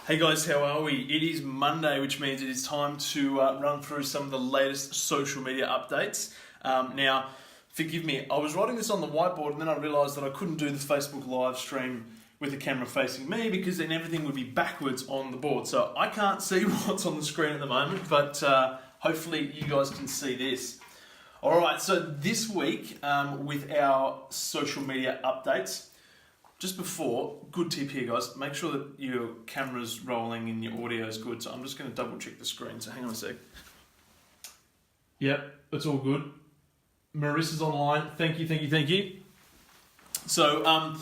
Hey guys, how are we? It is Monday, which means it is time to run through some of the latest social media updates. Now, forgive me, I was writing this on the whiteboard and then I realised that I couldn't do the Facebook live stream with the camera facing me because then everything would be backwards on the board. So I can't see what's on the screen at the moment, but hopefully you guys can see this. Alright, so this week with our social media updates, just before, good tip here guys, make sure that your camera's rolling and your audio is good. So I'm just going to double check the screen, so hang on a sec. Yep, it's all good. Marissa's online, thank you. So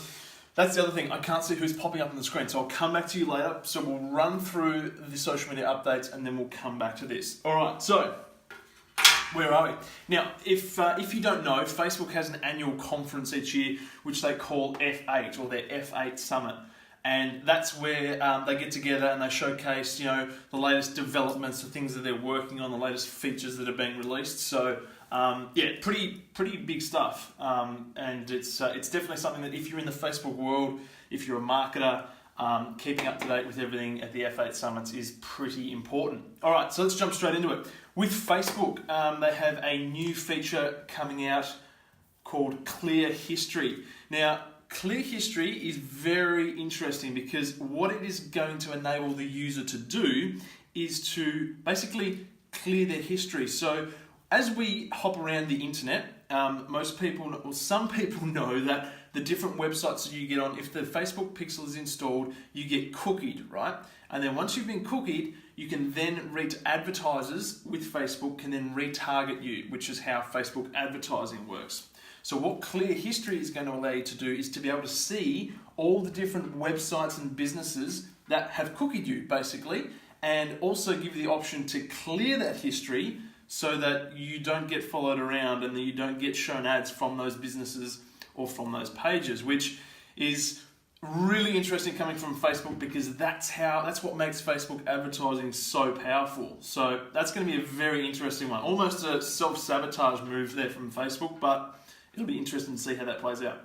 that's the other thing, I can't see who's popping up on the screen, so I'll come back to you later. So we'll run through the social media updates and then we'll come back to this. Alright, so where are we? Now, if you don't know, Facebook has an annual conference each year, which they call F8, or their F8 Summit. And that's where they get together and they showcase, the latest developments, the things that they're working on, the latest features that are being released. So, pretty big stuff. And it's definitely something that if you're in the Facebook world, if you're a marketer, keeping up to date with everything at the F8 Summits is pretty important. All right, so let's jump straight into it. With Facebook, they have a new feature coming out called Clear History. Now, Clear History is very interesting because what it is going to enable the user to do is to basically clear their history. So as we hop around the internet, some people know that the different websites that you get on, if the Facebook pixel is installed, you get cookied, right? And then once you've been cookied, you can then reach advertisers with Facebook can then retarget you, which is how Facebook advertising works. So what Clear History is going to allow you to do is to be able to see all the different websites and businesses that have cookied you, basically, and also give you the option to clear that history so that you don't get followed around and that you don't get shown ads from those businesses or from those pages, which is really interesting coming from Facebook because that's what makes Facebook advertising so powerful. So that's going to be a very interesting one. Almost a self-sabotage move there from Facebook, but it'll be interesting to see how that plays out.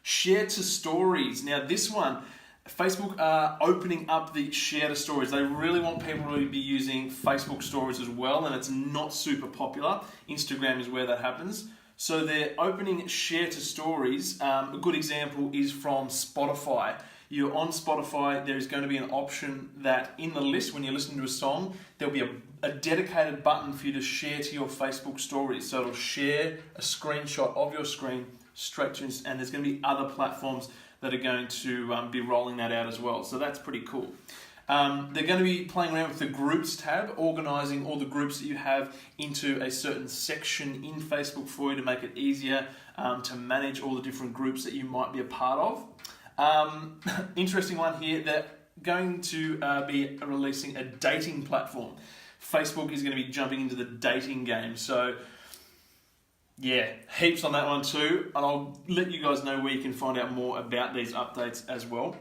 Share to stories. Now this one, Facebook are opening up the share to stories. They really want people to be using Facebook stories as well, and it's not super popular. Instagram is where that happens. So they're opening share to stories. A good example is from Spotify. You're on Spotify, there's going to be an option that in the list, when you're listening to a song, there'll be a dedicated button for you to share to your Facebook stories. So it'll share a screenshot of your screen straight to, and there's going to be other platforms that are going to be rolling that out as well. So that's pretty cool. They're going to be playing around with the groups tab, organising all the groups that you have into a certain section in Facebook for you to make it easier to manage all the different groups that you might be a part of. Interesting one here, they're going to be releasing a dating platform. Facebook is going to be jumping into the dating game. So yeah, heaps on that one too. And I'll let you guys know where you can find out more about these updates as well.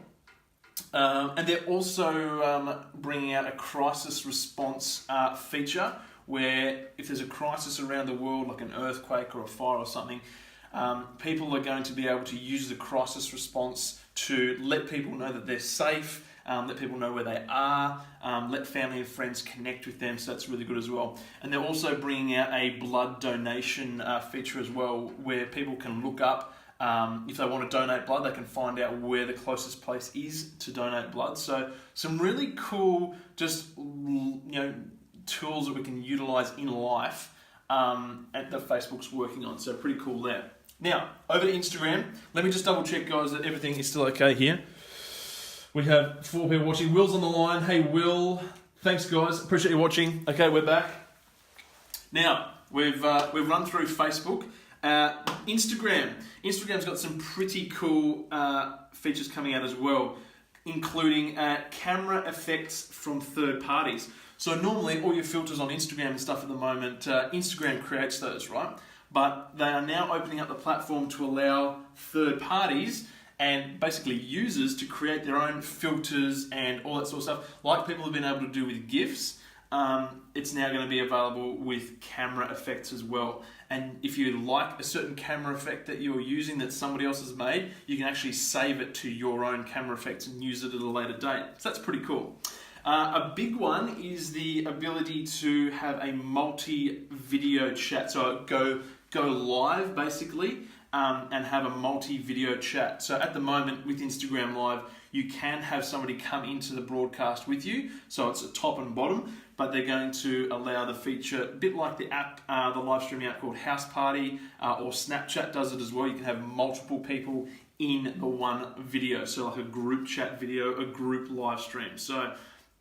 And they're also bringing out a crisis response feature where if there's a crisis around the world, like an earthquake or a fire or something, people are going to be able to use the crisis response to let people know that they're safe, let people know where they are, let family and friends connect with them, so that's really good as well. And they're also bringing out a blood donation feature as well, where people can look up if they want to donate blood, they can find out where the closest place is to donate blood. So some really cool, tools that we can utilize in life that Facebook's working on. So pretty cool there. Now over to Instagram. Let me just double check, guys, that everything is still okay here. We have 4 people watching. Will's on the line. Hey Will, thanks guys. Appreciate you watching. Okay, we're back. Now we've run through Facebook. Instagram's got some pretty cool features coming out as well, including camera effects from third parties. So normally all your filters on Instagram and stuff at the moment, Instagram creates those, right? But they are now opening up the platform to allow third parties and basically users to create their own filters and all that sort of stuff, like people have been able to do with GIFs. It's now going to be available with camera effects as well. and if you like a certain camera effect that you're using that somebody else has made, you can actually save it to your own camera effects and use it at a later date. So that's pretty cool. A big one is the ability to have a multi-video chat. So go live basically, and have a multi-video chat. So at the moment with Instagram Live, you can have somebody come into the broadcast with you. So it's a top and bottom, but they're going to allow the feature, a bit like the app, the live streaming app called House Party, or Snapchat does it as well. You can have multiple people in the one video. So like a group chat video, a group live stream. So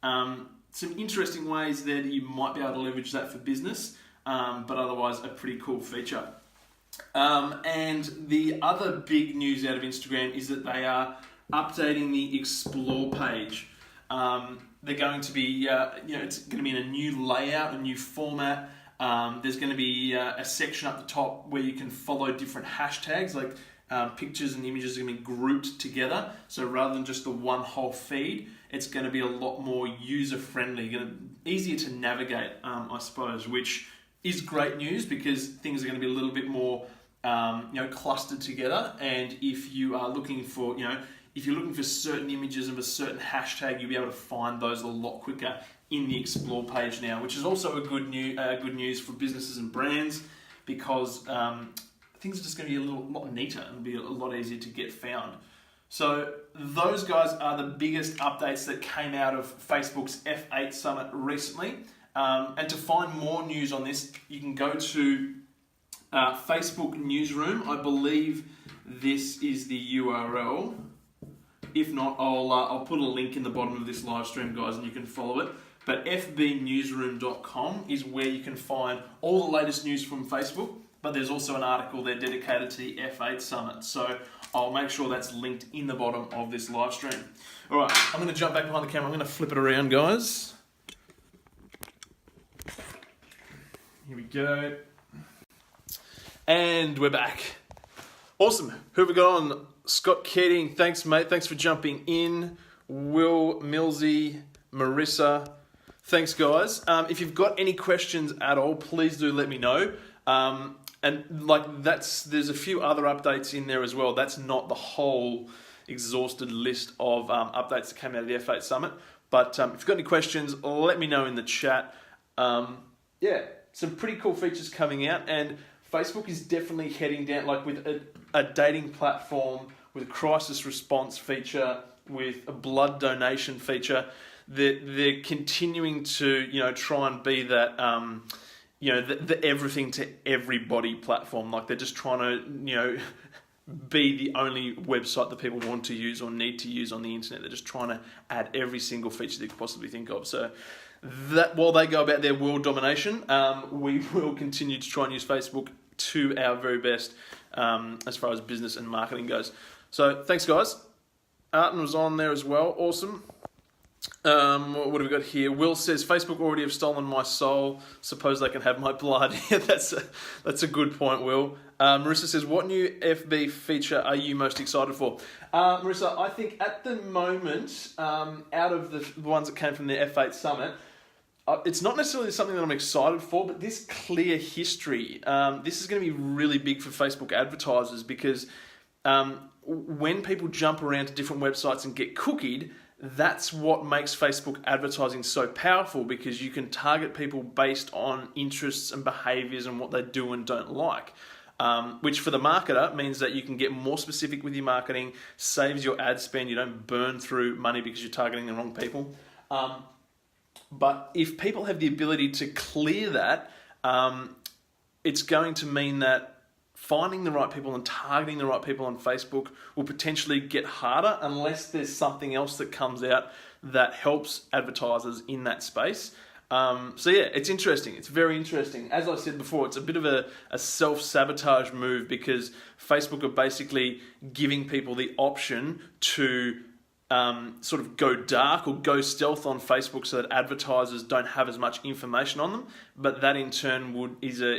some interesting ways there that you might be able to leverage that for business, but otherwise a pretty cool feature. And the other big news out of Instagram is that they are updating the Explore page. They're going to be, it's going to be in a new layout, a new format. There's going to be a section up the top where you can follow different hashtags, like pictures and images are going to be grouped together. So rather than just the one whole feed, it's going to be a lot more user-friendly, easier to navigate, I suppose, which is great news because things are going to be a little bit more, clustered together. And if you are looking for, if you're looking for certain images of a certain hashtag, you'll be able to find those a lot quicker in the Explore page now, which is also a good news for businesses and brands because things are just going to be a lot neater and be a lot easier to get found. So those guys are the biggest updates that came out of Facebook's F8 Summit recently. And to find more news on this, you can go to Facebook Newsroom. I believe this is the URL. If not, I'll put a link in the bottom of this live stream, guys, and you can follow it. But fbnewsroom.com is where you can find all the latest news from Facebook. But there's also an article there dedicated to the F8 Summit. So I'll make sure that's linked in the bottom of this live stream. All right, I'm going to jump back behind the camera. I'm going to flip it around, guys. Here we go. And we're back. Awesome. Who have we got on? Scott Keating. Thanks, mate. Thanks for jumping in. Will Millsy, Marissa. Thanks, guys. If you've got any questions at all, please do let me know. And there's a few other updates in there as well. That's not the whole exhausted list of updates that came out of the F8 Summit. But if you've got any questions, let me know in the chat. Some pretty cool features coming out, and Facebook is definitely heading down, like with a dating platform, with a crisis response feature, with a blood donation feature. They're continuing to, try and be that, the everything to everybody platform. Like they're just trying to, be the only website that people want to use or need to use on the internet. They're just trying to add every single feature they could possibly think of. So that while they go about their world domination, we will continue to try and use Facebook to our very best as far as business and marketing goes. So thanks, guys. Arten was on there as well. Awesome. What have we got here? Will says, Facebook already have stolen my soul. Suppose they can have my blood. Yeah, that's a good point, Will. Marissa says, what new FB feature are you most excited for? Marissa, I think at the moment, out of the ones that came from the F8 Summit, it's not necessarily something that I'm excited for, but this clear history, this is going to be really big for Facebook advertisers because when people jump around to different websites and get cookied, that's what makes Facebook advertising so powerful because you can target people based on interests and behaviors and what they do and don't like. Which for the marketer means that you can get more specific with your marketing, saves your ad spend, you don't burn through money because you're targeting the wrong people. But if people have the ability to clear that, it's going to mean that finding the right people and targeting the right people on Facebook will potentially get harder unless there's something else that comes out that helps advertisers in that space. It's interesting. It's very interesting. As I said before, it's a bit of a self-sabotage move because Facebook are basically giving people the option to sort of go dark or go stealth on Facebook so that advertisers don't have as much information on them. But that in turn is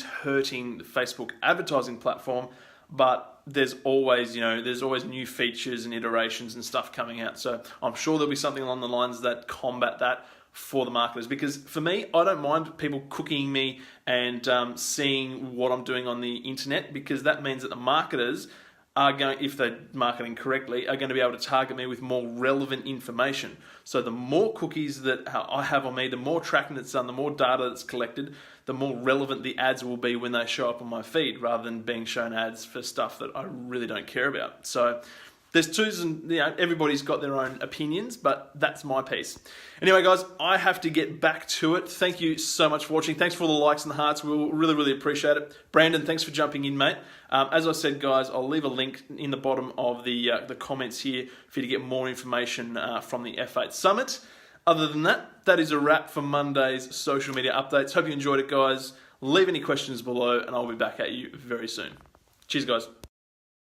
hurting the Facebook advertising platform. But there's always new features and iterations and stuff coming out. So I'm sure there'll be something along the lines that combat that for the marketers, because for me, I don't mind people cooking me and seeing what I'm doing on the internet, because that means that the marketers are going, if they're marketing correctly, are going to be able to target me with more relevant information. So the more cookies that I have on me, the more tracking that's done, the more data that's collected, the more relevant the ads will be when they show up on my feed, rather than being shown ads for stuff that I really don't care about. So there's twos, and everybody's got their own opinions, but that's my piece. Anyway, guys, I have to get back to it. Thank you so much for watching. Thanks for all the likes and the hearts. We'll really appreciate it. Brandon, thanks for jumping in, mate. As I said, guys, I'll leave a link in the bottom of the comments here for you to get more information from the F8 Summit. Other than that, that is a wrap for Monday's social media updates. Hope you enjoyed it, guys. Leave any questions below, and I'll be back at you very soon. Cheers, guys.